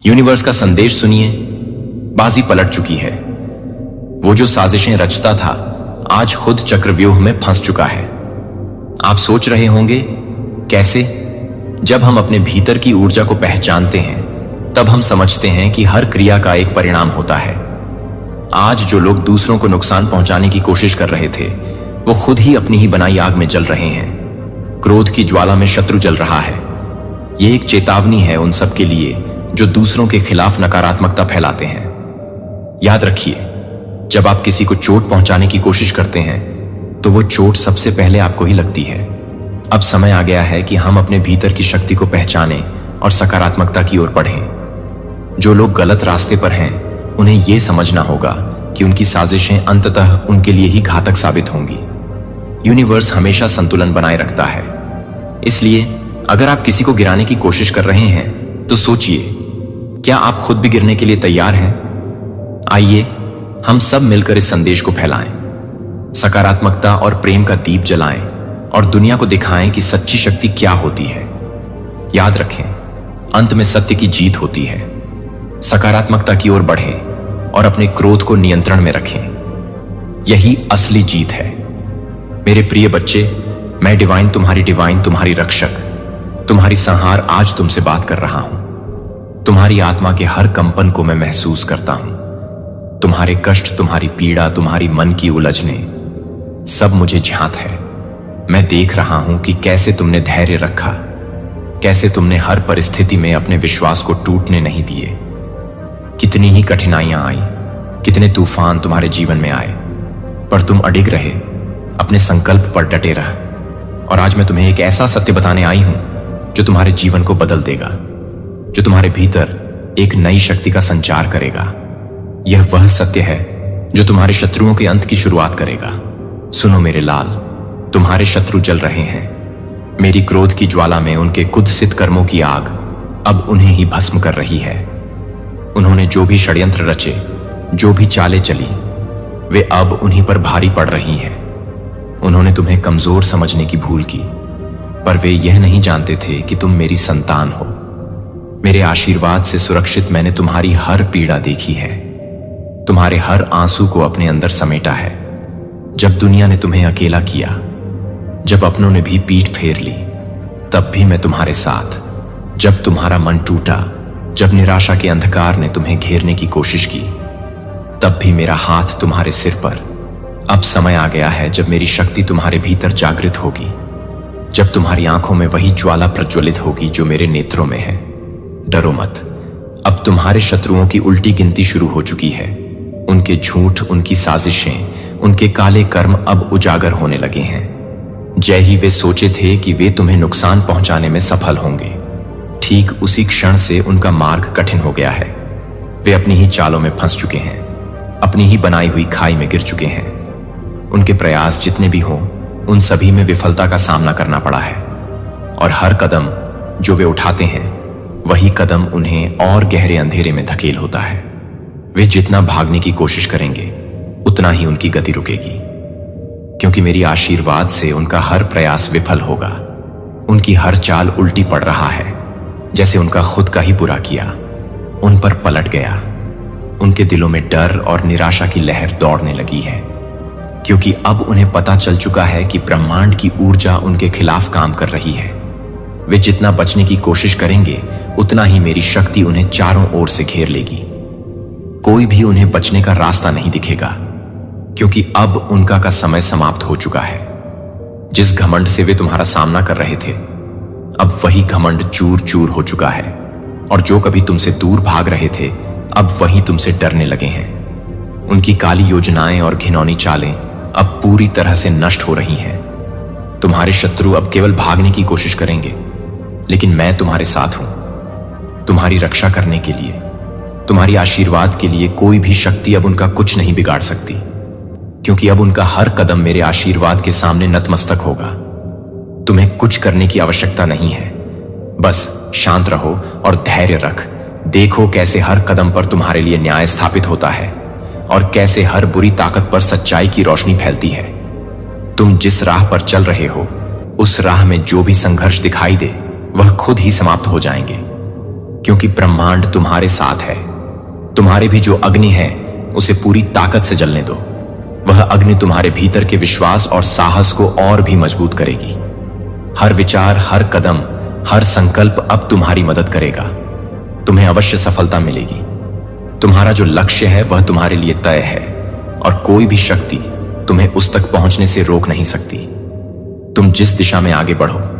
Universe का संदेश सुनिए, बाजी पलट चुकी है। वो जो साजिशें रचता था आज खुद चक्रव्यूह में फंस चुका है। आप सोच रहे होंगे कैसे? जब हम अपने भीतर की ऊर्जा को पहचानते हैं तब हम समझते हैं कि हर क्रिया का एक परिणाम होता है। आज जो लोग दूसरों को नुकसान पहुंचाने की कोशिश कर रहे थे वो खुद ही अपनी ही बनाई आग में जल रहे हैं। क्रोध की ज्वाला में शत्रु जल रहा है। ये एक चेतावनी है उन सब के लिए जो दूसरों के खिलाफ नकारात्मकता फैलाते हैं। याद रखिए, जब आप किसी को चोट पहुंचाने की कोशिश करते हैं तो वो चोट सबसे पहले आपको ही लगती है। अब समय आ गया है कि हम अपने भीतर की शक्ति को पहचानें और सकारात्मकता की ओर बढ़ें। जो लोग गलत रास्ते पर हैं उन्हें यह समझना होगा कि उनकी साजिशें अंततः उनके लिए ही घातक साबित होंगी। यूनिवर्स हमेशा संतुलन बनाए रखता है, इसलिए अगर आप किसी को गिराने की कोशिश कर रहे हैं तो सोचिए, क्या आप खुद भी गिरने के लिए तैयार हैं? आइए हम सब मिलकर इस संदेश को फैलाएं, सकारात्मकता और प्रेम का दीप जलाएं और दुनिया को दिखाएं कि सच्ची शक्ति क्या होती है। याद रखें, अंत में सत्य की जीत होती है। सकारात्मकता की ओर बढ़ें और अपने क्रोध को नियंत्रण में रखें। यही असली जीत है। मेरे प्रिय बच्चे, मैं डिवाइन तुम्हारी रक्षक, तुम्हारी संहार आज तुमसे बात कर रहा हूं। तुम्हारी आत्मा के हर कंपन को मैं महसूस करता हूं। तुम्हारे कष्ट, तुम्हारी पीड़ा, तुम्हारी मन की उलझने सब मुझे ज्ञात है। मैं देख रहा हूं कि कैसे तुमने धैर्य रखा, कैसे तुमने हर परिस्थिति में अपने विश्वास को टूटने नहीं दिए। कितनी ही कठिनाइयां आई, कितने तूफान तुम्हारे जीवन में आए, पर तुम अडिग रहे, अपने संकल्प पर डटे रहे। और आज मैं तुम्हें एक ऐसा सत्य बताने आई हूं जो तुम्हारे जीवन को बदल देगा, जो तुम्हारे भीतर एक नई शक्ति का संचार करेगा। यह वह सत्य है जो तुम्हारे शत्रुओं के अंत की शुरुआत करेगा। सुनो मेरे लाल, तुम्हारे शत्रु जल रहे हैं। मेरी क्रोध की ज्वाला में उनके कुत्सित कर्मों की आग अब उन्हें ही भस्म कर रही है। उन्होंने जो भी षड्यंत्र रचे, जो भी चालें चली, वे अब उन्हीं पर भारी पड़ रही हैं। उन्होंने तुम्हें कमजोर समझने की भूल की, पर वे यह नहीं जानते थे कि तुम मेरी संतान हो। मेरे आशीर्वाद से सुरक्षित मैंने तुम्हारी हर पीड़ा देखी है, तुम्हारे हर आंसू को अपने अंदर समेटा है। जब दुनिया ने तुम्हें अकेला किया, जब अपनों ने भी पीठ फेर ली, तब भी मैं तुम्हारे साथ। जब तुम्हारा मन टूटा, जब निराशा के अंधकार ने तुम्हें घेरने की कोशिश की, तब भी मेरा हाथ तुम्हारे सिर पर। अब समय आ गया है जब मेरी शक्ति तुम्हारे भीतर जागृत होगी, जब तुम्हारी आंखों में वही ज्वाला प्रज्वलित होगी जो मेरे नेत्रों में है। डरो मत, अब तुम्हारे शत्रुओं की उल्टी गिनती शुरू हो चुकी है। उनके झूठ, उनकी साजिशें, उनके काले कर्म अब उजागर होने लगे हैं। जय ही वे सोचे थे कि वे तुम्हें नुकसान पहुंचाने में सफल होंगे, ठीक उसी क्षण से उनका मार्ग कठिन हो गया है। वे अपनी ही चालों में फंस चुके हैं, अपनी ही बनाई हुई खाई में गिर चुके हैं। उनके प्रयास जितने भी हों, उन सभी में विफलता का सामना करना पड़ा है। और हर कदम जो वे उठाते हैं वही कदम उन्हें और गहरे अंधेरे में धकेल होता है। वे जितना भागने की कोशिश करेंगे उतना ही उनकी गति रुकेगी, क्योंकि मेरी आशीर्वाद से उनका हर प्रयास विफल होगा। उनकी हर चाल उल्टी पड़ रहा है, जैसे उनका खुद का ही बुरा किया उन पर पलट गया। उनके दिलों में डर और निराशा की लहर दौड़ने लगी है, क्योंकि अब उन्हें पता चल चुका है कि ब्रह्मांड की ऊर्जा उनके खिलाफ काम कर रही है। वे जितना बचने की कोशिश करेंगे उतना ही मेरी शक्ति उन्हें चारों ओर से घेर लेगी। कोई भी उन्हें बचने का रास्ता नहीं दिखेगा, क्योंकि अब उनका का समय समाप्त हो चुका है। जिस घमंड से वे तुम्हारा सामना कर रहे थे, अब वही घमंड चूर चूर हो चुका है। और जो कभी तुमसे दूर भाग रहे थे, अब वही तुमसे डरने लगे हैं। उनकी काली योजनाएं और घिनौनी चालें अब पूरी तरह से नष्ट हो रही हैं। तुम्हारे शत्रु अब केवल भागने की कोशिश करेंगे, लेकिन मैं तुम्हारे साथ हूं। तुम्हारी रक्षा करने के लिए, तुम्हारी आशीर्वाद के लिए कोई भी शक्ति अब उनका कुछ नहीं बिगाड़ सकती, क्योंकि अब उनका हर कदम मेरे आशीर्वाद के सामने नतमस्तक होगा। तुम्हें कुछ करने की आवश्यकता नहीं है, बस शांत रहो और धैर्य रख। देखो कैसे हर कदम पर तुम्हारे लिए न्याय स्थापित होता है और कैसे हर बुरी ताकत पर सच्चाई की रोशनी फैलती है। तुम जिस राह पर चल रहे हो, उस राह में जो भी संघर्ष दिखाई दे वह खुद ही समाप्त हो जाएंगे, क्योंकि ब्रह्मांड तुम्हारे साथ है। तुम्हारे भी जो अग्नि है उसे पूरी ताकत से जलने दो। वह अग्नि तुम्हारे भीतर के विश्वास और साहस को और भी मजबूत करेगी। हर विचार, हर कदम, हर संकल्प अब तुम्हारी मदद करेगा। तुम्हें अवश्य सफलता मिलेगी। तुम्हारा जो लक्ष्य है वह तुम्हारे लिए तय है और कोई भी शक्ति तुम्हें उस तक पहुंचने से रोक नहीं सकती। तुम जिस दिशा में आगे बढ़ो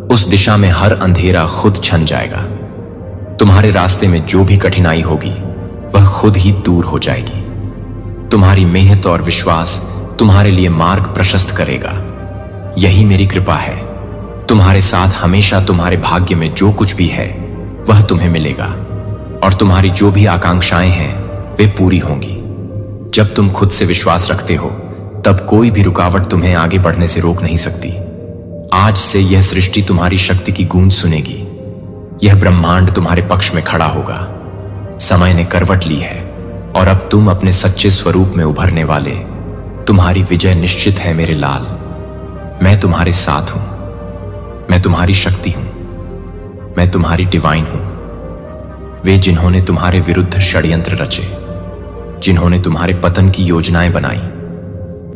उस दिशा में हर अंधेरा खुद छन जाएगा। तुम्हारे रास्ते में जो भी कठिनाई होगी वह खुद ही दूर हो जाएगी। तुम्हारी मेहनत और विश्वास तुम्हारे लिए मार्ग प्रशस्त करेगा। यही मेरी कृपा है। तुम्हारे साथ हमेशा तुम्हारे भाग्य में जो कुछ भी है वह तुम्हें मिलेगा और तुम्हारी जो भी आकांक्षाएं हैं वे पूरी होंगी। जब तुम खुद से विश्वास रखते हो तब कोई भी रुकावट तुम्हें आगे बढ़ने से रोक नहीं सकती। आज से यह सृष्टि तुम्हारी शक्ति की गूंज सुनेगी। यह ब्रह्मांड तुम्हारे पक्ष में खड़ा होगा। समय ने करवट ली है और अब तुम अपने सच्चे स्वरूप में उभरने वाले। तुम्हारी विजय निश्चित है मेरे लाल। मैं तुम्हारे साथ हूं। मैं तुम्हारी शक्ति हूं। मैं तुम्हारी डिवाइन हूं। वे जिन्होंने तुम्हारे विरुद्ध षड्यंत्र रचे, जिन्होंने तुम्हारे पतन की योजनाएं बनाई,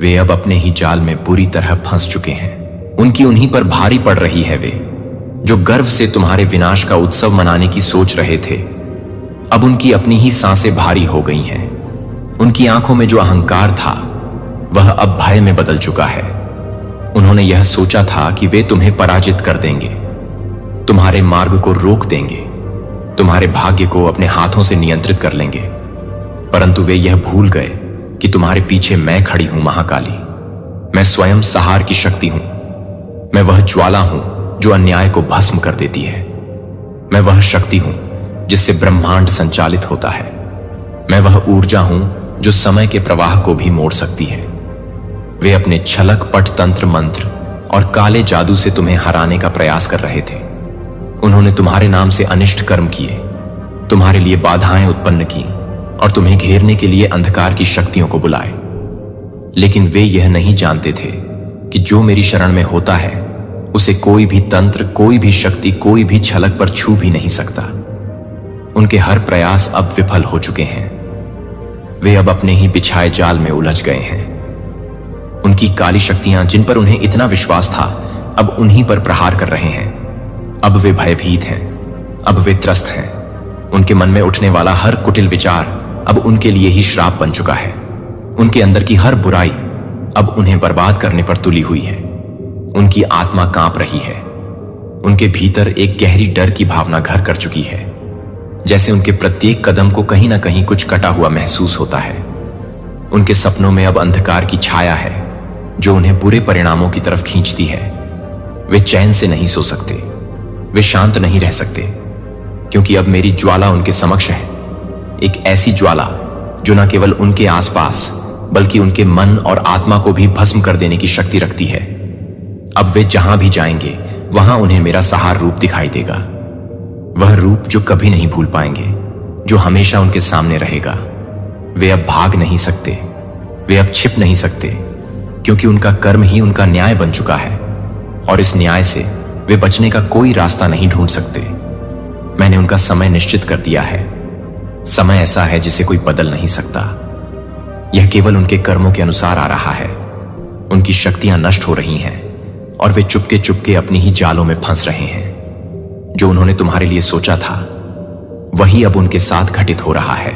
वे अब अपने ही जाल में बुरी तरह फंस चुके हैं। उनकी उन्हीं पर भारी पड़ रही है। वे जो गर्व से तुम्हारे विनाश का उत्सव मनाने की सोच रहे थे, अब उनकी अपनी ही सांसें भारी हो गई हैं। उनकी आंखों में जो अहंकार था वह अब भय में बदल चुका है। उन्होंने यह सोचा था कि वे तुम्हें पराजित कर देंगे, तुम्हारे मार्ग को रोक देंगे, तुम्हारे भाग्य को अपने हाथों से नियंत्रित कर लेंगे। परंतु वे यह भूल गए कि तुम्हारे पीछे मैं खड़ी हूं, महाकाली। मैं स्वयं सहार की शक्ति हूं। मैं वह ज्वाला हूं जो अन्याय को भस्म कर देती है। मैं वह शक्ति हूं जिससे ब्रह्मांड संचालित होता है। मैं वह ऊर्जा हूं जो समय के प्रवाह को भी मोड़ सकती है। वे अपने छलक पट तंत्र मंत्र और काले जादू से तुम्हें हराने का प्रयास कर रहे थे। उन्होंने तुम्हारे नाम से अनिष्ट कर्म किए, तुम्हारे लिए बाधाएं उत्पन्न की और तुम्हें घेरने के लिए अंधकार की शक्तियों को बुलाए। लेकिन वे यह नहीं जानते थे कि जो मेरी शरण में होता है उसे कोई भी तंत्र, कोई भी शक्ति, कोई भी छलक पर छू भी नहीं सकता। उनके हर प्रयास अब विफल हो चुके हैं। वे अब अपने ही बिछाए जाल में उलझ गए हैं। उनकी काली शक्तियां जिन पर उन्हें इतना विश्वास था अब उन्हीं पर प्रहार कर रहे हैं। अब वे भयभीत हैं, अब वे त्रस्त हैं। उनके मन में उठने वाला हर कुटिल विचार अब उनके लिए ही श्राप बन चुका है। उनके अंदर की हर बुराई अब उन्हें बर्बाद करने पर तुली हुई है। उनकी आत्मा कांप रही है। उनके भीतर एक गहरी डर की भावना घर कर चुकी है, जैसे उनके प्रत्येक कदम को कहीं ना कहीं कुछ कटा हुआ महसूस होता है। उनके सपनों में अब अंधकार की छाया है जो उन्हें बुरे परिणामों की तरफ खींचती है। वे चैन से नहीं सो सकते, वे शांत नहीं रह सकते, क्योंकि अब मेरी ज्वाला उनके समक्ष है। एक ऐसी ज्वाला जो न केवल उनके आसपास बल्कि उनके मन और आत्मा को भी भस्म कर देने की शक्ति रखती है। अब वे जहां भी जाएंगे वहां उन्हें मेरा सहार रूप दिखाई देगा। वह रूप जो कभी नहीं भूल पाएंगे, जो हमेशा उनके सामने रहेगा। वे अब भाग नहीं सकते, वे अब छिप नहीं सकते, क्योंकि उनका कर्म ही उनका न्याय बन चुका है और इस न्याय से वे बचने का कोई रास्ता नहीं ढूंढ सकते। मैंने उनका समय निश्चित कर दिया है। समय ऐसा है जिसे कोई बदल नहीं सकता। यह केवल उनके कर्मों के अनुसार आ रहा है। उनकी शक्तियां नष्ट हो रही हैं और वे चुपके चुपके अपनी ही जालों में फंस रहे हैं। जो उन्होंने तुम्हारे लिए सोचा था वही अब उनके साथ घटित हो रहा है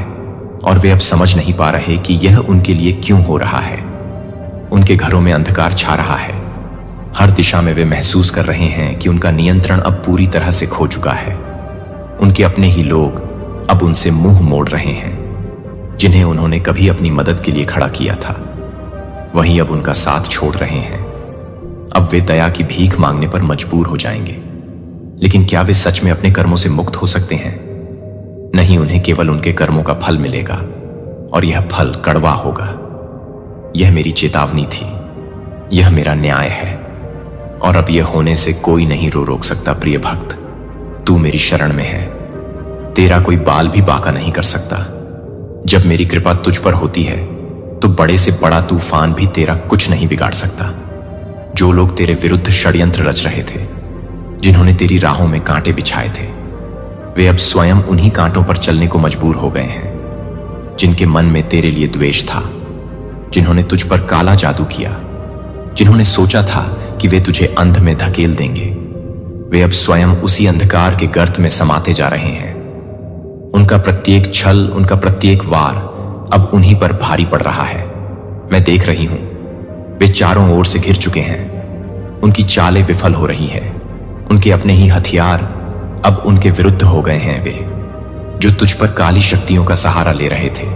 और वे अब समझ नहीं पा रहे कि यह उनके लिए क्यों हो रहा है। उनके घरों में अंधकार छा रहा है। हर दिशा में वे महसूस कर रहे हैं कि उनका नियंत्रण अब पूरी तरह से खो चुका है। उनके अपने ही लोग अब उनसे मुंह मोड़ रहे हैं। जिन्हें उन्होंने कभी अपनी मदद के लिए खड़ा किया था वही अब उनका साथ छोड़ रहे हैं। अब वे दया की भीख मांगने पर मजबूर हो जाएंगे। लेकिन क्या वे सच में अपने कर्मों से मुक्त हो सकते हैं? नहीं, उन्हें केवल उनके कर्मों का फल मिलेगा और यह फल कड़वा होगा। यह मेरी चेतावनी थी, यह मेरा न्याय है और अब यह होने से कोई नहीं रोक सकता। प्रिय भक्त, तू मेरी शरण में है। तेरा कोई बाल भी बांका नहीं कर सकता। जब मेरी कृपा तुझ पर होती है तो बड़े से बड़ा तूफान भी तेरा कुछ नहीं बिगाड़ सकता। जो लोग तेरे विरुद्ध षड्यंत्र रच रहे थे, जिन्होंने तेरी राहों में कांटे बिछाए थे, वे अब स्वयं उन्हीं कांटों पर चलने को मजबूर हो गए हैं जिनके मन में तेरे लिए द्वेष था, जिन्होंने तुझ पर काला जादू किया, जिन्होंने सोचा था कि वे तुझे अंध में धकेल देंगे। वे अब स्वयं उसी अंधकार के गर्त में समाते जा रहे हैं। उनका प्रत्येक छल, उनका प्रत्येक वार अब उन्हीं पर भारी पड़ रहा है। मैं देख रही हूं, वे चारों ओर से घिर चुके हैं। उनकी चालें विफल हो रही हैं। उनके अपने ही हथियार अब उनके विरुद्ध हो गए हैं। वे जो तुझ पर काली शक्तियों का सहारा ले रहे थे,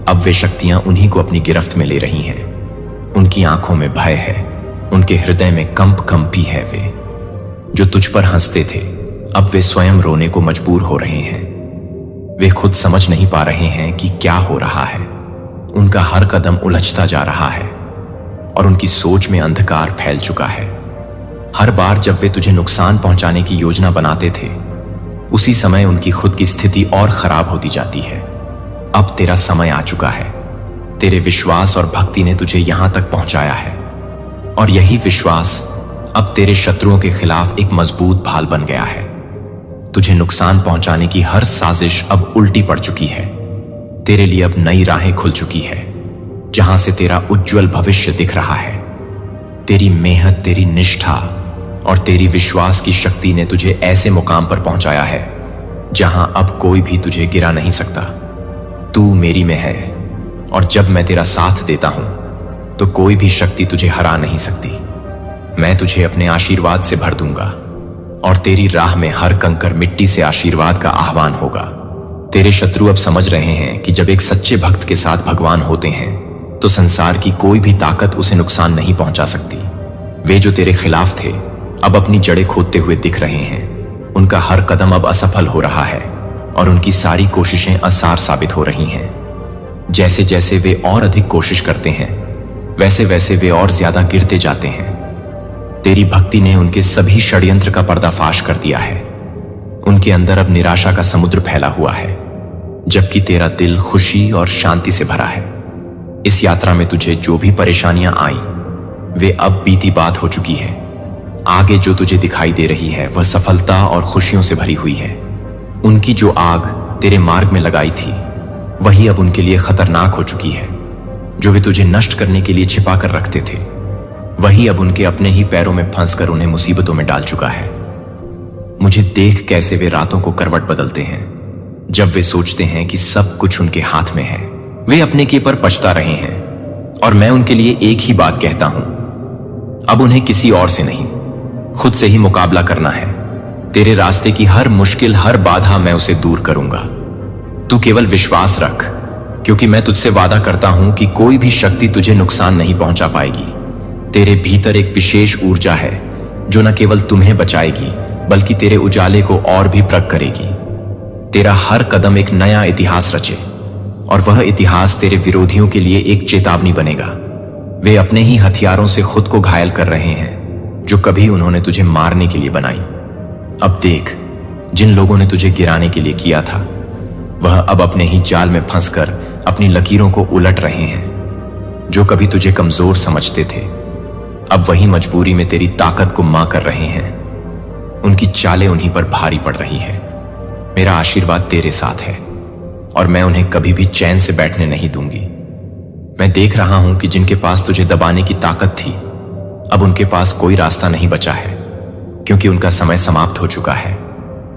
अब वे शक्तियां उन्हीं को अपनी गिरफ्त में ले रही हैं। उनकी आंखों में भय है, उनके हृदय में कंपी है। वे जो तुझ पर हंसते थे, अब वे स्वयं रोने को मजबूर हो रहे हैं। वे खुद समझ नहीं पा रहे हैं कि क्या हो रहा है। उनका हर कदम उलझता जा रहा है और उनकी सोच में अंधकार फैल चुका है। हर बार जब वे तुझे नुकसान पहुंचाने की योजना बनाते थे, उसी समय उनकी खुद की स्थिति और खराब होती जाती है। अब तेरा समय आ चुका है। तेरे विश्वास और भक्ति ने तुझे यहां तक पहुंचाया है और यही विश्वास अब तेरे शत्रुओं के खिलाफ एक मजबूत भाल बन गया है। तुझे नुकसान पहुंचाने की हर साजिश अब उल्टी पड़ चुकी है। तेरे लिए अब नई राहें खुल चुकी है, जहां से तेरा उज्जवल भविष्य दिख रहा है। तेरी मेहनत, तेरी निष्ठा और तेरी विश्वास की शक्ति ने तुझे ऐसे मुकाम पर पहुंचाया है जहां अब कोई भी तुझे गिरा नहीं सकता। तू मेरी में है और जब मैं तेरा साथ देता हूं तो कोई भी शक्ति तुझे हरा नहीं सकती। मैं तुझे अपने आशीर्वाद से भर दूंगा और तेरी राह में हर कंकर मिट्टी से आशीर्वाद का आह्वान होगा। तेरे शत्रु अब समझ रहे हैं कि जब एक सच्चे भक्त के साथ भगवान होते हैं तो संसार की कोई भी ताकत उसे नुकसान नहीं पहुंचा सकती। वे जो तेरे खिलाफ थे, अब अपनी जड़ें खोदते हुए दिख रहे हैं। उनका हर कदम अब असफल हो रहा है और उनकी सारी कोशिशें असार साबित हो रही हैं। जैसे जैसे वे और अधिक कोशिश करते हैं, वैसे वैसे वे और ज्यादा गिरते जाते हैं। तेरी भक्ति ने उनके सभी षड्यंत्र का पर्दाफाश कर दिया है। उनके अंदर अब निराशा का समुद्र फैला हुआ है, जबकि तेरा दिल खुशी और शांति से भरा है। इस यात्रा में तुझे जो भी परेशानियां आईं, वे अब बीती बात हो चुकी है। आगे जो तुझे दिखाई दे रही है वह सफलता और खुशियों से भरी हुई है। उनकी जो आग तेरे मार्ग में लगाई थी, वही अब उनके लिए खतरनाक हो चुकी है। जो वे तुझे नष्ट करने के लिए छिपा कर रखते थे, वही अब उनके अपने ही पैरों में फंसकर उन्हें मुसीबतों में डाल चुका है। मुझे देख कैसे वे रातों को करवट बदलते हैं, जब वे सोचते हैं कि सब कुछ उनके हाथ में है। वे अपने के पर पछता रहे हैं और मैं उनके लिए एक ही बात कहता हूं, अब उन्हें किसी और से नहीं, खुद से ही मुकाबला करना है। तेरे रास्ते की हर मुश्किल, हर बाधा मैं उसे दूर करूंगा। तू केवल विश्वास रख, क्योंकि मैं तुझसे वादा करता हूं कि कोई भी शक्ति तुझे नुकसान नहीं पहुंचा पाएगी। तेरे भीतर एक विशेष ऊर्जा है जो न केवल तुम्हें बचाएगी, बल्कि तेरे उजाले को और भी प्रकट करेगी। तेरा हर कदम एक नया इतिहास रचे और वह इतिहास तेरे विरोधियों के लिए एक चेतावनी बनेगा। वे अपने ही हथियारों से खुद को घायल कर रहे हैं जो कभी उन्होंने तुझे मारने के लिए बनाई। अब देख, जिन लोगों ने तुझे गिराने के लिए किया था, वह अब अपने ही जाल में फंसकर अपनी लकीरों को उलट रहे हैं। जो कभी तुझे कमजोर समझते थे, अब वही मजबूरी में तेरी ताकत को मां कर रहे हैं। उनकी चालें उन्हीं पर भारी पड़ रही है। मेरा आशीर्वाद तेरे साथ है और मैं उन्हें कभी भी चैन से बैठने नहीं दूंगी। मैं देख रहा हूं कि जिनके पास तुझे दबाने की ताकत थी, अब उनके पास कोई रास्ता नहीं बचा है, क्योंकि उनका समय समाप्त हो चुका है।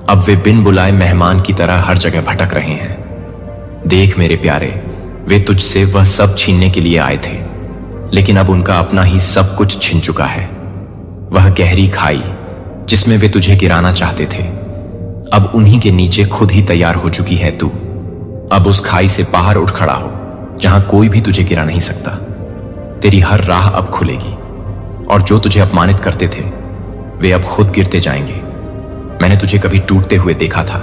अब वे बिन बुलाए मेहमान की तरह हर जगह भटक रहे हैं। देख मेरे प्यारे, वे तुझसे वह सब छीनने के लिए आए थे, लेकिन अब उनका अपना ही सब कुछ छिन चुका है। वह गहरी खाई जिसमें वे तुझे गिराना चाहते थे, अब उन्हीं के नीचे खुद ही तैयार हो चुकी है तू। अब उस खाई से बाहर उठ खड़ा हो, जहां कोई भी तुझे गिरा नहीं सकता। तेरी हर राह अब खुलेगी और जो तुझे अपमानित करते थे, वे अब खुद गिरते जाएंगे। मैंने तुझे कभी टूटते हुए देखा था,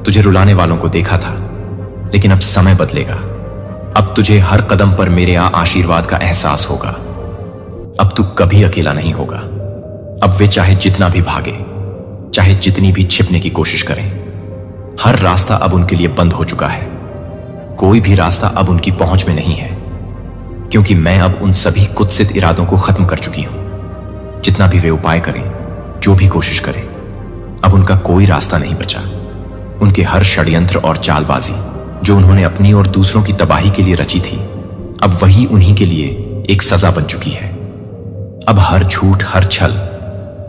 तुझे रुलाने वालों को देखा था, लेकिन अब समय बदलेगा। अब तुझे हर कदम पर मेरे आशीर्वाद का एहसास होगा। अब तू कभी अकेला नहीं होगा। अब वे चाहे जितना भी भागे, चाहे जितनी भी छिपने की कोशिश करें, हर रास्ता अब उनके लिए बंद हो चुका है। कोई भी रास्ता अब उनकी पहुंच में नहीं है, क्योंकि मैं अब उन सभी कुत्सित इरादों को खत्म कर चुकी हूं। जितना भी वे उपाय करें, जो भी कोशिश करें, अब उनका कोई रास्ता नहीं बचा। उनके हर षड्यंत्र और चालबाजी जो उन्होंने अपनी और दूसरों की तबाही के लिए रची थी, अब वही उन्हीं के लिए एक सजा बन चुकी है। अब हर झूठ, हर छल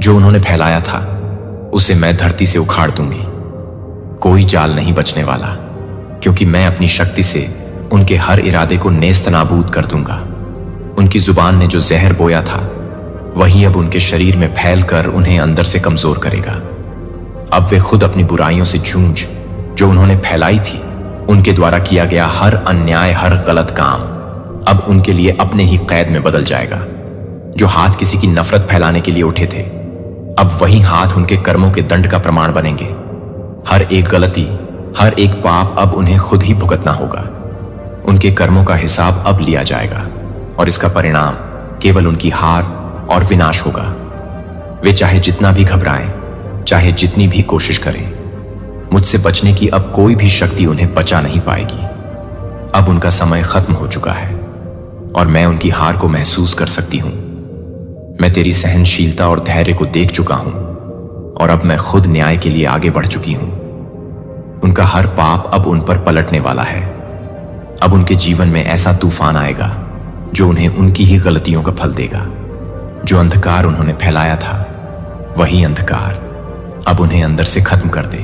जो उन्होंने फैलाया था, उसे मैं धरती से उखाड़ दूंगी। कोई जाल नहीं बचने वाला, क्योंकि मैं अपनी शक्ति से उनके हर इरादे को नेस्त नाबूद कर दूंगा। उनकी जुबान ने जो जहर बोया था, वही अब उनके शरीर में फैलकर उन्हें अंदर से कमजोर करेगा। अब वे खुद अपनी बुराइयों से जूझ जो उन्होंने फैलाई थी, उनके द्वारा किया गया हर अन्याय, हर गलत काम अब उनके लिए अपने ही कैद में बदल जाएगा। जो हाथ किसी की नफरत फैलाने के लिए उठे थे, अब वही हाथ उनके कर्मों के दंड का प्रमाण बनेंगे। हर एक गलती, हर एक पाप अब उन्हें खुद ही भुगतना होगा। उनके कर्मों का हिसाब अब लिया जाएगा और इसका परिणाम केवल उनकी हार और विनाश होगा। वे चाहे जितना भी घबराएं, चाहे जितनी भी कोशिश करें, मुझसे बचने की अब कोई भी शक्ति उन्हें बचा नहीं पाएगी। अब उनका समय खत्म हो चुका है और मैं उनकी हार को महसूस कर सकती हूं। मैं तेरी सहनशीलता और धैर्य को देख चुका हूं और अब मैं खुद न्याय के लिए आगे बढ़ चुकी हूं। उनका हर पाप अब उन पर पलटने वाला है। अब उनके जीवन में ऐसा तूफान आएगा जो उन्हें उनकी ही गलतियों का फल देगा। जो अंधकार उन्होंने फैलाया था, वही अंधकार अब उन्हें अंदर से खत्म कर दे।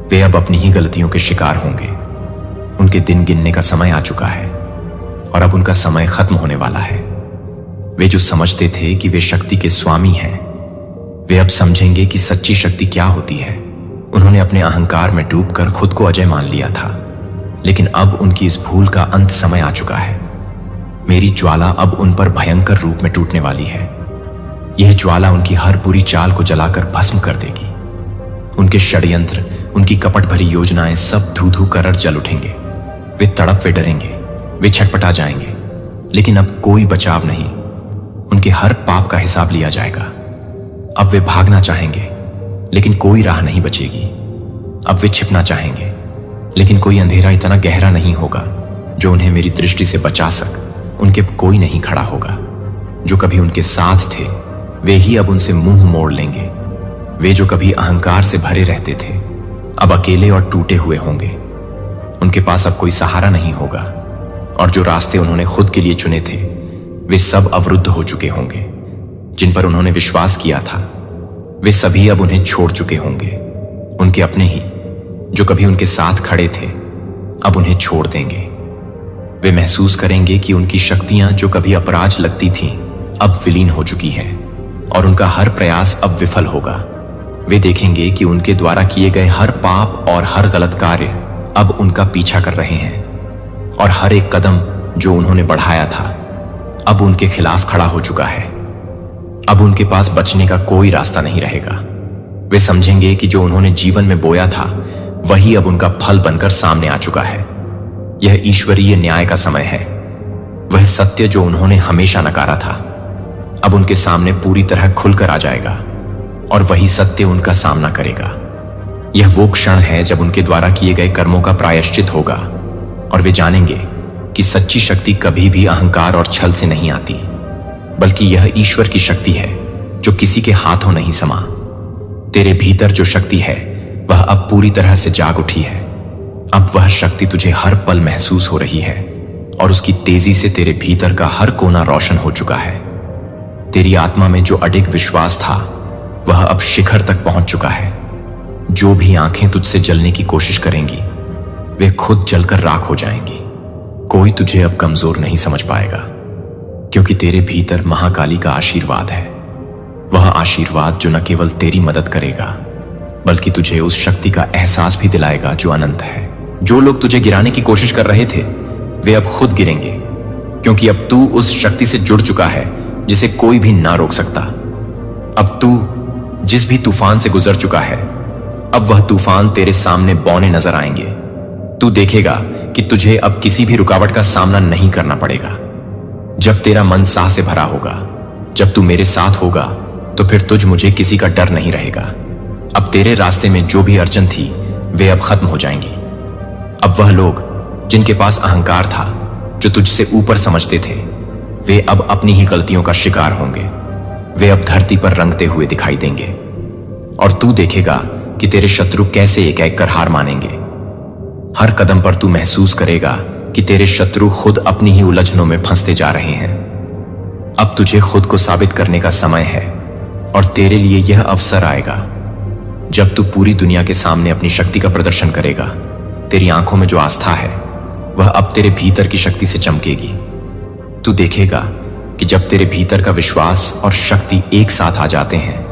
वे अब अपनी ही गलतियों के शिकार होंगे। उनके दिन गिनने का समय आ चुका है और अब उनका समय खत्म होने वाला है। वे जो समझते थे कि वे शक्ति के स्वामी हैं, वे अब समझेंगे कि सच्ची शक्ति क्या होती है। उन्होंने अपने अहंकार में डूबकर खुद को अजय मान लिया था, लेकिन अब उनकी इस भूल का अंत समय आ चुका है। मेरी ज्वाला अब उन पर भयंकर रूप में टूटने वाली है। यह ज्वाला उनकी हर बुरी चाल को जलाकर भस्म कर देगी। उनके षड्यंत्र, उनकी कपट भरी योजनाएं सब धू धू कर जल उठेंगे। वे तड़प, वे डरेंगे, वे छटपटा जाएंगे, लेकिन अब कोई बचाव नहीं। उनके हर पाप का हिसाब लिया जाएगा। अब वे भागना चाहेंगे, लेकिन कोई राह नहीं बचेगी। अब वे छिपना चाहेंगे, लेकिन कोई अंधेरा इतना गहरा नहीं होगा जो उन्हें मेरी दृष्टि से बचा सक। उनके कोई नहीं खड़ा होगा। जो कभी उनके साथ थे, वे ही अब उनसे मुंह मोड़ लेंगे। वे जो कभी अहंकार से भरे रहते थे, अब अकेले और टूटे हुए होंगे। उनके पास अब कोई सहारा नहीं होगा और जो रास्ते उन्होंने खुद के लिए चुने थे, वे सब अवरुद्ध हो चुके होंगे। जिन पर उन्होंने विश्वास किया था, वे सभी अब उन्हें छोड़ चुके होंगे। उनके अपने ही जो कभी उनके साथ खड़े थे, अब उन्हें छोड़ देंगे। वे महसूस करेंगे कि उनकी शक्तियां जो कभी अपराज लगती थीं, अब विलीन हो चुकी हैं और उनका हर प्रयास अब विफल होगा। वे देखेंगे कि उनके द्वारा किए गए हर पाप और हर गलत कार्य अब उनका पीछा कर रहे हैं और हर एक कदम जो उन्होंने बढ़ाया था, अब उनके खिलाफ खड़ा हो चुका है। अब उनके पास बचने का कोई रास्ता नहीं रहेगा। वे समझेंगे कि जो उन्होंने जीवन में बोया था, वही अब उनका फल बनकर सामने आ चुका है। यह ईश्वरीय न्याय का समय है। वह सत्य जो उन्होंने हमेशा नकारा था, अब उनके सामने पूरी तरह खुलकर आ जाएगा और वही सत्य उनका सामना करेगा। यह वो क्षण है जब उनके द्वारा किए गए कर्मों का प्रायश्चित होगा और वे जानेंगे कि सच्ची शक्ति कभी भी अहंकार और छल से नहीं आती, बल्कि यह ईश्वर की शक्ति है जो किसी के हाथों नहीं समा। तेरे भीतर जो शक्ति है, वह अब पूरी तरह से जाग उठी है। अब वह शक्ति तुझे हर पल महसूस हो रही है और उसकी तेजी से तेरे भीतर का हर कोना रोशन हो चुका है। तेरी आत्मा में जो अडिग विश्वास था, वह अब शिखर तक पहुंच चुका है। जो भी आंखें तुझसे जलने की कोशिश करेंगी, वे खुद जलकर राख हो जाएंगी। कोई तुझे अब कमजोर नहीं समझ पाएगा, क्योंकि तेरे भीतर महाकाली का आशीर्वाद है। वह आशीर्वाद जो न केवल तेरी मदद करेगा, बल्कि तुझे उस शक्ति का एहसास भी दिलाएगा जो अनंत है। जो लोग तुझे गिराने की कोशिश कर रहे थे, वे अब खुद गिरेंगे, क्योंकि अब तू उस शक्ति से जुड़ चुका है जिसे कोई भी ना रोक सकता। अब तू जिस भी तूफान से गुजर चुका है, अब वह तूफान तेरे सामने बौने नजर आएंगे। तू देखेगा कि तुझे अब किसी भी रुकावट का सामना नहीं करना पड़ेगा। जब तेरा मन साह से भरा होगा, जब तू मेरे साथ होगा, तो फिर तुझ मुझे किसी का डर नहीं रहेगा। अब तेरे रास्ते में जो भी अड़चन थी, वे अब खत्म हो जाएंगी। अब वह लोग जिनके पास अहंकार था, जो तुझसे ऊपर समझते थे, वे अब अपनी ही गलतियों का शिकार होंगे। वे अब धरती पर रंगते हुए दिखाई देंगे और तू देखेगा कि तेरे शत्रु कैसे एक एक कर हार मानेंगे। हर कदम पर तू महसूस करेगा कि तेरे शत्रु खुद अपनी ही उलझनों में फंसते जा रहे हैं। अब तुझे खुद को साबित करने का समय है और तेरे लिए यह अवसर आएगा जब तू पूरी दुनिया के सामने अपनी शक्ति का प्रदर्शन करेगा। तेरी आंखों में जो आस्था है वह अब तेरे भीतर की शक्ति से चमकेगी। तू देखेगा कि जब तेरे भीतर का विश्वास और शक्ति एक साथ आ जाते हैं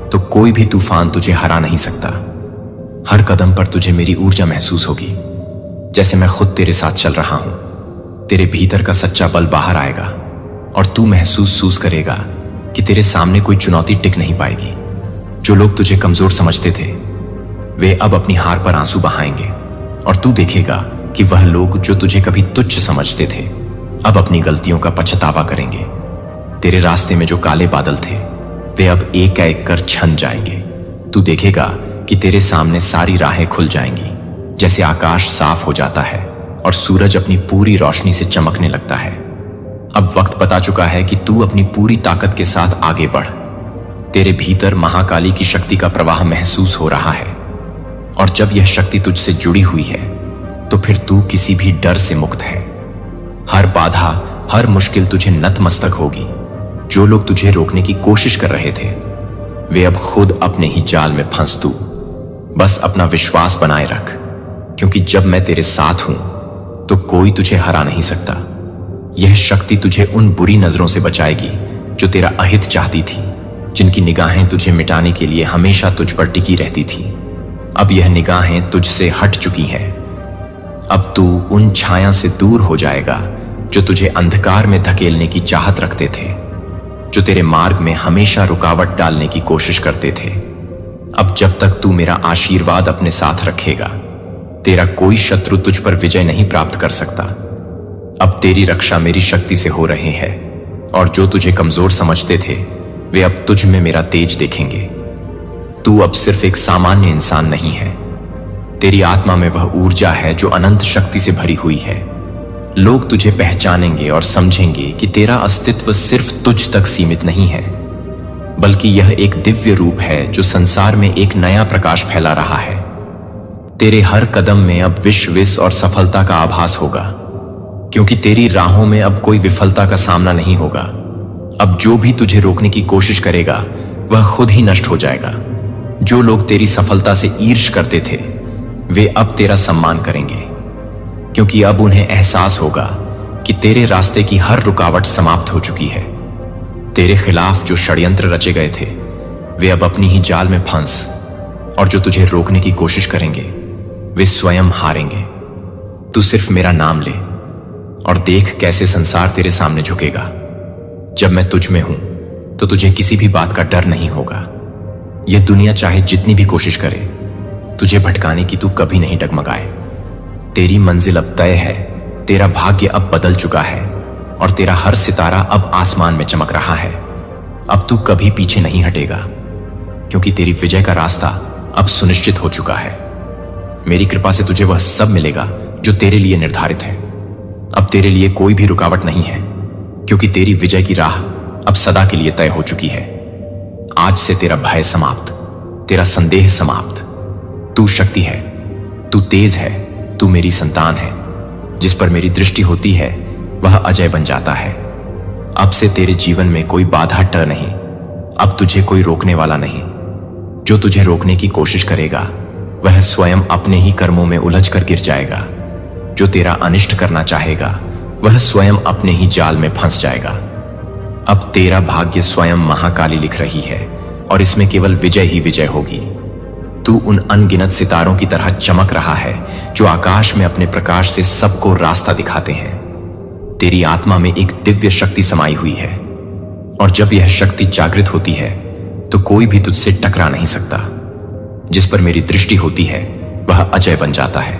तो कोई भी तूफान तुझे हरा नहीं सकता। हर कदम पर तुझे मेरी ऊर्जा महसूस होगी, जैसे मैं खुद तेरे साथ चल रहा हूं। तेरे भीतर का सच्चा बल बाहर आएगा और तू महसूस करेगा कि तेरे सामने कोई चुनौती टिक नहीं पाएगी। जो लोग तुझे कमजोर समझते थे वे अब अपनी हार पर आंसू बहाएंगे और तू देखेगा कि वह लोग जो तुझे कभी तुच्छ समझते थे अब अपनी गलतियों का पछतावा करेंगे। तेरे रास्ते में जो काले बादल थे वे अब एक एक कर छन जाएंगे। तू देखेगा कि तेरे सामने सारी राहें खुल जाएंगी, जैसे आकाश साफ हो जाता है और सूरज अपनी पूरी रोशनी से चमकने लगता है। अब वक्त बता चुका है कि तू अपनी पूरी ताकत के साथ आगे बढ़। तेरे भीतर महाकाली की शक्ति का प्रवाह महसूस हो रहा है और जब यह शक्ति तुझसे जुड़ी हुई है तो फिर तू किसी भी डर से मुक्त है। हर बाधा, हर मुश्किल तुझे नतमस्तक होगी। जो लोग तुझे रोकने की कोशिश कर रहे थे वे अब खुद अपने ही जाल में फंस। तू बस अपना विश्वास बनाए रख, क्योंकि जब मैं तेरे साथ हूं तो कोई तुझे हरा नहीं सकता। यह शक्ति तुझे उन बुरी नजरों से बचाएगी जो तेरा अहित चाहती थी, जिनकी निगाहें तुझे मिटाने के लिए हमेशा तुझ पर टिकी रहती थी। अब यह निगाहें तुझसे हट चुकी हैं। अब तू उन छाया से दूर हो जाएगा जो तुझे अंधकार में धकेलने की चाहत रखते थे, जो तेरे मार्ग में हमेशा रुकावट डालने की कोशिश करते थे। अब जब तक तू मेरा आशीर्वाद अपने साथ रखेगा तेरा कोई शत्रु तुझ पर विजय नहीं प्राप्त कर सकता। अब तेरी रक्षा मेरी शक्ति से हो रहे हैं और जो तुझे कमजोर समझते थे वे अब तुझ में मेरा तेज देखेंगे। तू अब सिर्फ एक सामान्य इंसान नहीं है, तेरी आत्मा में वह ऊर्जा है जो अनंत शक्ति से भरी हुई है। लोग तुझे पहचानेंगे और समझेंगे कि तेरा अस्तित्व सिर्फ तुझ तक सीमित नहीं है, बल्कि यह एक दिव्य रूप है जो संसार में एक नया प्रकाश फैला रहा है। तेरे हर कदम में अब विश्वास और सफलता का आभास होगा, क्योंकि तेरी राहों में अब कोई विफलता का सामना नहीं होगा। अब जो भी तुझे रोकने की कोशिश करेगा वह खुद ही नष्ट हो जाएगा। जो लोग तेरी सफलता से ईर्ष्या करते थे वे अब तेरा सम्मान करेंगे, क्योंकि अब उन्हें एहसास होगा कि तेरे रास्ते की हर रुकावट समाप्त हो चुकी है। तेरे खिलाफ जो षड्यंत्र रचे गए थे वे अब अपनी ही जाल में फंस, और जो तुझे रोकने की कोशिश करेंगे वे स्वयं हारेंगे। तू सिर्फ मेरा नाम ले और देख कैसे संसार तेरे सामने झुकेगा। जब मैं तुझ में हूं तो तुझे किसी भी बात का डर नहीं होगा। यह दुनिया चाहे जितनी भी कोशिश करे तुझे भटकाने की, तू कभी नहीं डगमगाए। तेरी मंजिल अब तय है, तेरा भाग्य अब बदल चुका है और तेरा हर सितारा अब आसमान में चमक रहा है। अब तू कभी पीछे नहीं हटेगा, क्योंकि तेरी विजय का रास्ता अब सुनिश्चित हो चुका है। मेरी कृपा से तुझे वह सब मिलेगा जो तेरे लिए निर्धारित है। अब तेरे लिए कोई भी रुकावट नहीं है, क्योंकि तेरी विजय की राह अब सदा के लिए तय हो चुकी है। आज से तेरा भय समाप्त, तेरा संदेह समाप्त। तू शक्ति है, तू तेज है, तू मेरी संतान है। जिस पर मेरी दृष्टि होती है वह अजय बन जाता है। अब से तेरे जीवन में कोई बाधा टल नहीं, अब तुझे कोई रोकने वाला नहीं। जो तुझे रोकने की कोशिश करेगा वह स्वयं अपने ही कर्मों में उलझ कर गिर जाएगा। जो तेरा अनिष्ट करना चाहेगा वह स्वयं अपने ही जाल में फंस जाएगा। अब तेरा भाग्य स्वयं महाकाली लिख रही है और इसमें केवल विजय ही विजय होगी। तू उन अनगिनत सितारों की तरह चमक रहा है जो आकाश में अपने प्रकाश से सबको रास्ता दिखाते हैं। तेरी आत्मा में एक दिव्य शक्ति समाई हुई है और जब यह शक्ति जागृत होती है तो कोई भी तुझसे टकरा नहीं सकता। जिस पर मेरी दृष्टि होती है वह अजय बन जाता है।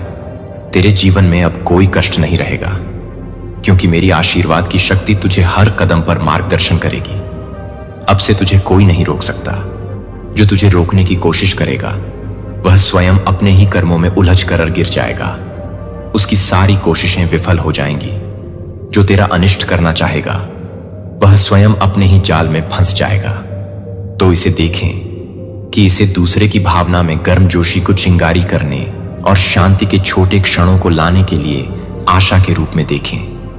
तेरे जीवन में अब कोई कष्ट नहीं रहेगा, क्योंकि मेरी आशीर्वाद की शक्ति तुझे हर कदम पर मार्गदर्शन करेगी। अब से तुझे कोई नहीं रोक सकता। जो तुझे रोकने की कोशिश करेगा वह स्वयं अपने ही कर्मों में उलझ कर गिर जाएगा। उसकी सारी कोशिशें विफल हो जाएंगी। जो तेरा अनिष्ट करना चाहेगा वह स्वयं अपने ही जाल में फंस जाएगा। तो इसे देखें कि इसे दूसरे की भावना में गर्मजोशी को चिंगारी करने और शांति के छोटे क्षणों को लाने के लिए आशा के रूप में देखें,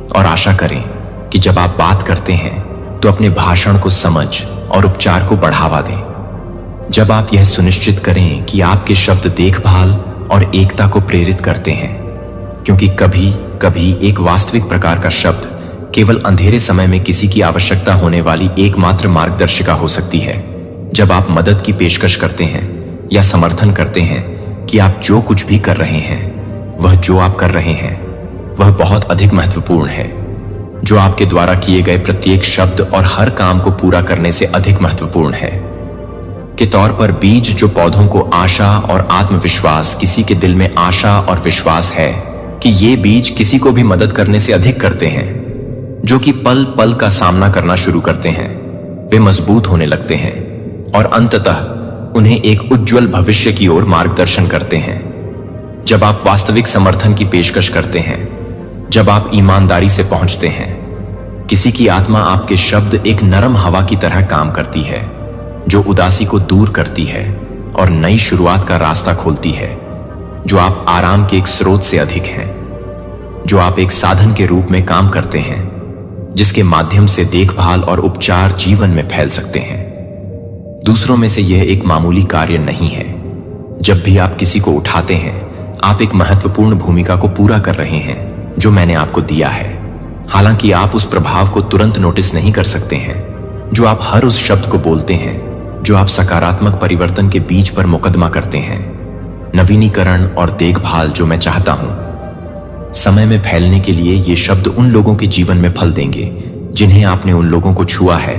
और आशा करें कि जब आप बात करते हैं तो अपने भाषण को समझ और उपचार को बढ़ावा दें। जब आप यह सुनिश्चित करें कि आपके शब्द देखभाल और एकता को प्रेरित करते हैं, क्योंकि कभी कभी एक वास्तविक प्रकार का शब्द केवल अंधेरे समय में किसी की आवश्यकता होने वाली एकमात्र मार्गदर्शिका हो सकती है। जब आप मदद की पेशकश करते हैं या समर्थन करते हैं कि आप जो कुछ भी कर रहे हैं, वह जो आप कर रहे हैं वह बहुत अधिक महत्वपूर्ण है, जो आपके द्वारा किए गए प्रत्येक शब्द और हर काम को पूरा करने से अधिक महत्वपूर्ण है, के तौर पर बीज जो पौधों को आशा और आत्मविश्वास, किसी के दिल में आशा और विश्वास है कि ये बीज किसी को भी मदद करने से अधिक करते हैं, जो कि पल पल का सामना करना शुरू करते हैं, वे मजबूत होने लगते हैं और अंततः उन्हें एक उज्जवल भविष्य की ओर मार्गदर्शन करते हैं। जब आप वास्तविक समर्थन की पेशकश करते हैं, जब आप ईमानदारी से पहुंचते हैं, किसी की आत्मा आपके शब्द एक नरम हवा की तरह काम करती है, जो उदासी को दूर करती है और नई शुरुआत का रास्ता खोलती है, जो आप आराम के एक स्रोत से अधिक हैं, जो आप एक साधन के रूप में काम करते हैं, जिसके माध्यम से देखभाल और उपचार जीवन में फैल सकते हैं। दूसरों में से यह एक मामूली कार्य नहीं है। जब भी आप किसी को उठाते हैं, आप एक महत्वपूर्ण भूमिका को पूरा कर रहे हैं जो मैंने आपको दिया है। हालांकि आप उस प्रभाव को तुरंत नोटिस नहीं कर सकते हैं जो आप हर उस शब्द को बोलते हैं, जो आप सकारात्मक परिवर्तन के बीज पर मुकदमा करते हैं। नवीनीकरण और देखभाल जो मैं चाहता हूं, समय में फैलने के लिए ये शब्द उन लोगों के जीवन में फल देंगे जिन्हें आपने उन लोगों को छुआ है,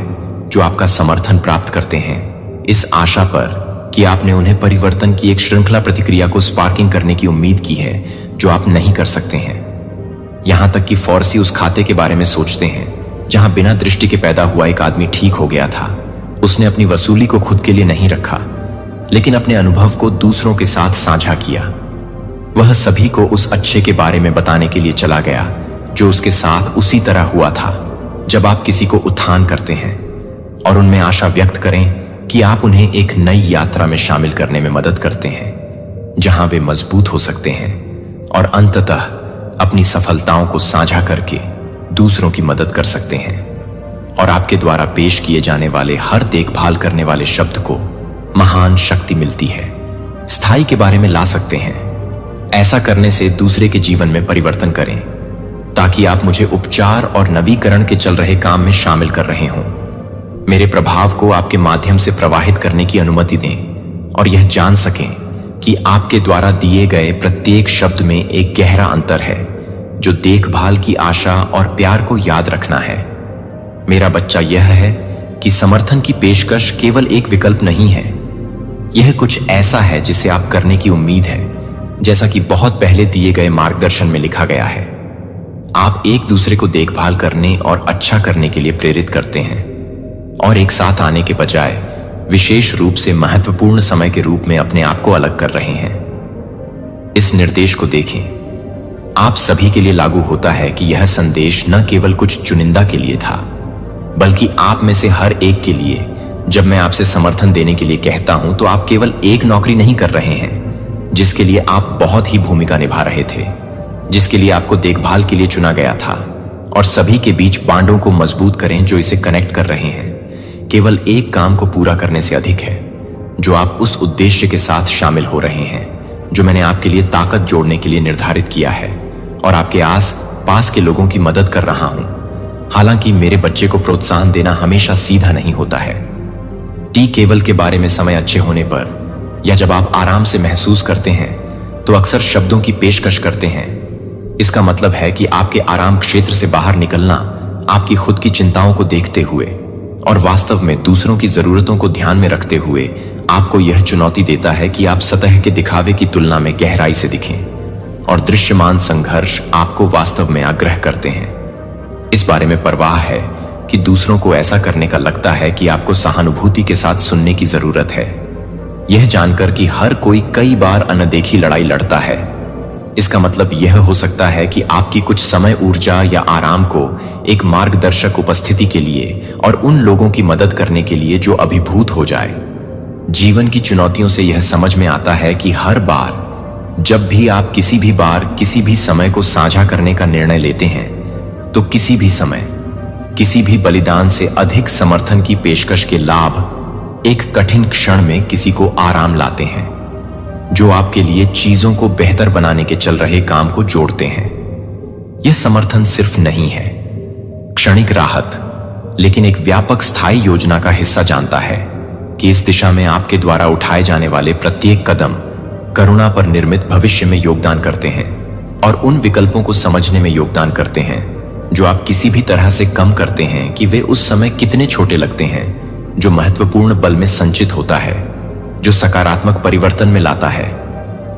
जो आपका समर्थन प्राप्त करते हैं, इस आशा पर कि आपने उन्हें परिवर्तन की एक श्रृंखला प्रतिक्रिया को स्पार्किंग करने की उम्मीद की है जो आप नहीं कर सकते हैं। यहां तक कि फॉर्सी उस खाते के बारे में सोचते हैं जहां बिना दृष्टि के पैदा हुआ एक आदमी ठीक हो गया था। उसने अपनी वसूली को खुद के लिए नहीं रखा, लेकिन अपने अनुभव को दूसरों के साथ साझा किया। वह सभी को उस अच्छे के बारे में बताने के लिए चला गया जो उसके साथ उसी तरह हुआ था। जब आप किसी को उत्थान करते हैं और उनमें आशा व्यक्त करें कि आप उन्हें एक नई यात्रा में शामिल करने में मदद करते हैं जहां वे मजबूत हो सकते हैं और अंततः अपनी सफलताओं को साझा करके दूसरों की मदद कर सकते हैं, और आपके द्वारा पेश किए जाने वाले हर देखभाल करने वाले शब्द को महान शक्ति मिलती है, स्थायी के बारे में ला सकते हैं। ऐसा करने से दूसरे के जीवन में परिवर्तन करें ताकि आप मुझे उपचार और नवीकरण के चल रहे काम में शामिल कर रहे हों। मेरे प्रभाव को आपके माध्यम से प्रवाहित करने की अनुमति दें और यह जान सकें कि आपके द्वारा दिए गए प्रत्येक शब्द में एक गहरा अंतर है जो देखभाल की आशा और प्यार को याद रखना है। मेरा बच्चा, यह है कि समर्थन की पेशकश केवल एक विकल्प नहीं है, यह कुछ ऐसा है जिसे आप करने की उम्मीद है, जैसा कि बहुत पहले दिए गए मार्गदर्शन में लिखा गया है। आप एक दूसरे को देखभाल करने और अच्छा करने के लिए प्रेरित करते हैं और एक साथ आने के बजाय विशेष रूप से महत्वपूर्ण समय के रूप में अपने आप को अलग कर रहे हैं। इस निर्देश को देखें, आप सभी के लिए लागू होता है कि यह संदेश न केवल कुछ चुनिंदा के लिए था, बल्कि आप में से हर एक के लिए। जब मैं आपसे समर्थन देने के लिए कहता हूं तो आप केवल एक नौकरी नहीं कर रहे हैं जिसके लिए आप बहुत ही भूमिका निभा रहे थे, जिसके लिए आपको देखभाल के लिए चुना गया था, और सभी के बीच बांडों को मजबूत करें जो इसे कनेक्ट कर रहे हैं। केवल एक काम को पूरा करने से अधिक है जो आप उस उद्देश्य के साथ शामिल हो रहे हैं जो मैंने आपके लिए ताकत जोड़ने के लिए निर्धारित किया है, और आपके आस पास के लोगों की मदद कर रहा हूं। हालांकि मेरे बच्चे को प्रोत्साहन देना हमेशा सीधा नहीं होता है। टी केवल के बारे में समय अच्छे होने पर या जब आप आराम से महसूस करते हैं तो अक्सर शब्दों की पेशकश करते हैं। इसका मतलब है कि आपके आराम क्षेत्र से बाहर निकलना आपकी खुद की चिंताओं को देखते हुए और वास्तव में दूसरों की जरूरतों को ध्यान में रखते हुए आपको यह चुनौती देता है कि आप सतह के दिखावे की तुलना में गहराई से दिखें, और दृश्यमान संघर्ष आपको वास्तव में आग्रह करते हैं। इस बारे में परवाह है कि दूसरों को ऐसा करने का लगता है कि आपको सहानुभूति के साथ सुनने की जरूरत है। यह जानकर कि हर कोई कई बार अनदेखी लड़ाई लड़ता है, इसका मतलब यह हो सकता है कि आपकी कुछ समय, ऊर्जा या आराम को एक मार्गदर्शक उपस्थिति के लिए और उन लोगों की मदद करने के लिए जो अभिभूत हो जाए। जीवन की चुनौतियों से यह समझ में आता है कि हर बार जब भी आप किसी भी बार किसी भी समय को साझा करने का निर्णय लेते हैं, तो किसी भी समय किसी भी बलिदान से अधिक समर्थन की पेशकश के लाभ एक कठिन क्षण में किसी को आराम लाते हैं, जो आपके लिए चीजों को बेहतर बनाने के चल रहे काम को जोड़ते हैं। यह समर्थन सिर्फ नहीं है क्षणिक राहत, लेकिन एक व्यापक स्थायी योजना का हिस्सा जानता है कि इस दिशा में आपके द्वारा उठाए जाने वाले प्रत्येक कदम करुणा पर निर्मित भविष्य में योगदान करते हैं और उन विकल्पों को समझने में योगदान करते हैं जो आप किसी भी तरह से कम करते हैं कि वे उस समय कितने छोटे लगते हैं, जो महत्वपूर्ण बल में संचित होता है, जो सकारात्मक परिवर्तन में लाता है।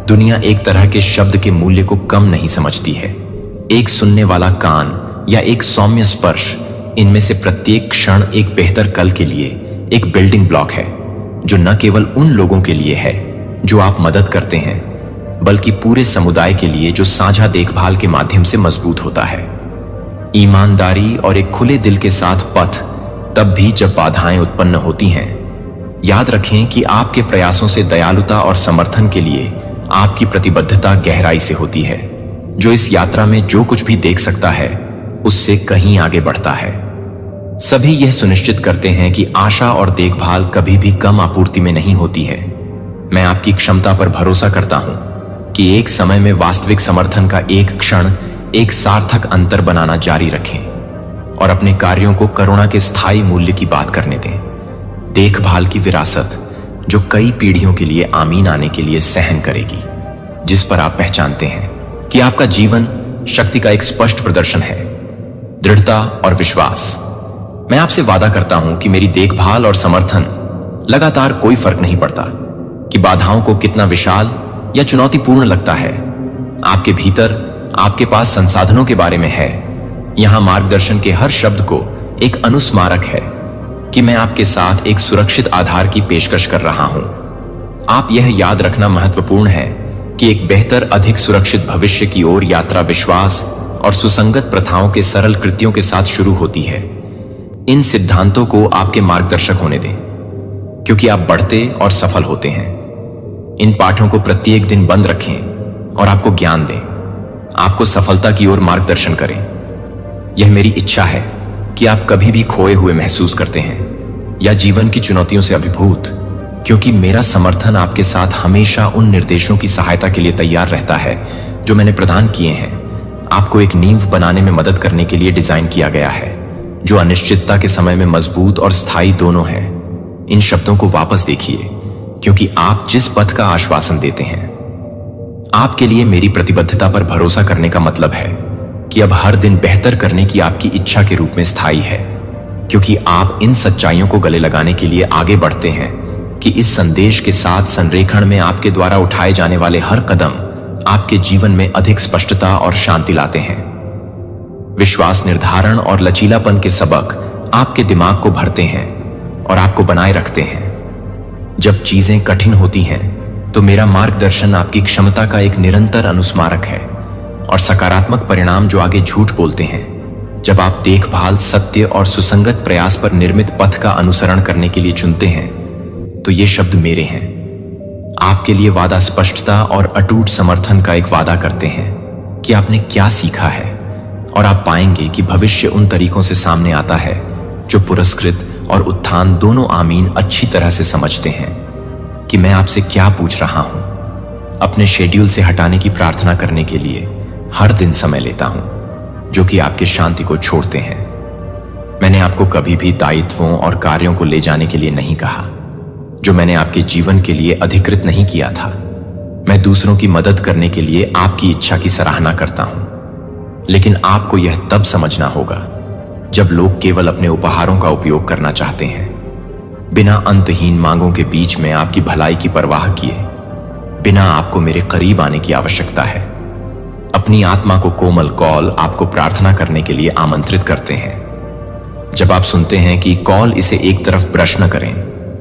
दुनिया एक तरह के शब्द के मूल्य को कम नहीं समझती है। एक सुनने वाला कान या एक सौम्य स्पर्श, इनमें से प्रत्येक क्षण एक बेहतर कल के लिए एक बिल्डिंग ब्लॉक है, जो न केवल उन लोगों के लिए है जो आप मदद करते हैं, बल्कि पूरे समुदाय के लिए जो साझा देखभाल के माध्यम से मजबूत होता है। ईमानदारी और एक खुले दिल के साथ पथ तब भी जब बाधाएं उत्पन्न होती हैं। याद रखें कि आपके प्रयासों से दयालुता और समर्थन के लिए आपकी प्रतिबद्धता गहराई से होती है, जो इस यात्रा में जो कुछ भी देख सकता है उससे कहीं आगे बढ़ता है। सभी यह सुनिश्चित करते हैं कि आशा और देखभाल कभी भी कम आपूर्ति में नहीं होती है। मैं आपकी क्षमता पर भरोसा करता हूं कि एक समय में वास्तविक समर्थन का एक क्षण एक सार्थक अंतर बनाना जारी रखें और अपने कार्यों को करुणा के स्थायी मूल्य की बात करने दें। देखभाल की विरासत जो कई पीढ़ियों के लिए आमीन आने के लिए सहन करेगी, जिस पर आप पहचानते हैं कि आपका जीवन शक्ति का एक स्पष्ट प्रदर्शन है, दृढ़ता और विश्वास। मैं आपसे वादा करता हूं कि मेरी देखभाल और समर्थन लगातार कोई फर्क नहीं पड़ता कि बाधाओं को कितना विशाल या चुनौतीपूर्ण लगता है। आपके भीतर आपके पास संसाधनों के बारे में है। यहां मार्गदर्शन के हर शब्द को एक अनुस्मारक है कि मैं आपके साथ एक सुरक्षित आधार की पेशकश कर रहा हूं। आप यह याद रखना महत्वपूर्ण है कि एक बेहतर, अधिक सुरक्षित भविष्य की ओर यात्रा विश्वास और सुसंगत प्रथाओं के सरल कृत्यों के साथ शुरू होती है। इन सिद्धांतों को आपके मार्गदर्शक होने दें, क्योंकि आप बढ़ते और सफल होते हैं। इन पाठों को प्रत्येक दिन बंद रखें और आपको ज्ञान दें, आपको सफलता की ओर मार्गदर्शन करें। यह मेरी इच्छा है कि आप कभी भी खोए हुए महसूस करते हैं या जीवन की चुनौतियों से अभिभूत, क्योंकि मेरा समर्थन आपके साथ हमेशा उन निर्देशों की सहायता के लिए तैयार रहता है जो मैंने प्रदान किए हैं। आपको एक नींव बनाने में मदद करने के लिए डिजाइन किया गया है, जो अनिश्चितता के समय में मजबूत और स्थायी दोनों है। इन शब्दों को वापस देखिए, क्योंकि आप जिस पथ का आश्वासन देते हैं, आपके लिए मेरी प्रतिबद्धता पर भरोसा करने का मतलब है कि अब हर दिन बेहतर करने की आपकी इच्छा के रूप में स्थायी है, क्योंकि आप इन सच्चाइयों को गले लगाने के लिए आगे बढ़ते हैं कि इस संदेश के साथ संरेखण में आपके द्वारा उठाए जाने वाले हर कदम आपके जीवन में अधिक स्पष्टता और शांति लाते हैं। विश्वास, निर्धारण और लचीलापन के सबक आपके दिमाग को भरते हैं और आपको बनाए रखते हैं। जब चीजें कठिन होती हैं तो मेरा मार्गदर्शन आपकी क्षमता का एक निरंतर अनुस्मारक है और सकारात्मक परिणाम जो आगे झूठ बोलते हैं। जब आप देखभाल, सत्य और सुसंगत प्रयास पर निर्मित पथ का अनुसरण करने के लिए चुनते हैं, तो ये शब्द मेरे हैं। आपके लिए वादा स्पष्टता और अटूट समर्थन का एक वादा करते हैं कि आपने क्या सीखा है, और आप पाएंगे कि भविष्य उन तरीकों से सामने आता है जो पुरस्कृत और उत्थान दोनों आमीन अच्छी तरह से समझते हैं कि मैं आपसे क्या पूछ रहा हूं। अपने शेड्यूल से हटाने की प्रार्थना करने के लिए हर दिन समय लेता हूं, जो कि आपके शांति को छोड़ते हैं। मैंने आपको कभी भी दायित्वों और कार्यों को ले जाने के लिए नहीं कहा जो मैंने आपके जीवन के लिए अधिकृत नहीं किया था। मैं दूसरों की मदद करने के लिए आपकी इच्छा की सराहना करता हूं, लेकिन आपको यह तब समझना होगा जब लोग केवल अपने उपहारों का उपयोग करना चाहते हैं, बिना अंतहीन मांगों के बीच में आपकी भलाई की परवाह किए। बिना आपको मेरे करीब आने की आवश्यकता है। अपनी आत्मा को कोमल कॉल आपको प्रार्थना करने के लिए आमंत्रित करते हैं। जब आप सुनते हैं कि कॉल इसे एक तरफ ब्रश न करें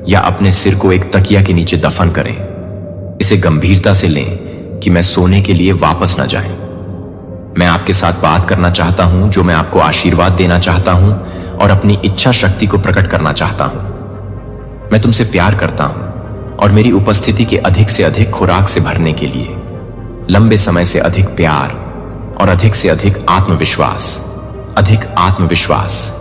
या अपने सिर को एक तकिया के नीचे दफन करें, इसे गंभीरता से लें कि मैं सोने के लिए वापस न जाएं। मैं आपके साथ बात करना चाहता हूं, जो मैं आपको आशीर्वाद देना चाहता हूं और अपनी इच्छा शक्ति को प्रकट करना चाहता हूं। मैं तुमसे प्यार करता हूं और मेरी उपस्थिति के अधिक से अधिक खुराक से भरने के लिए, लंबे समय से अधिक प्यार और अधिक से अधिक आत्मविश्वास, अधिक आत्मविश्वास।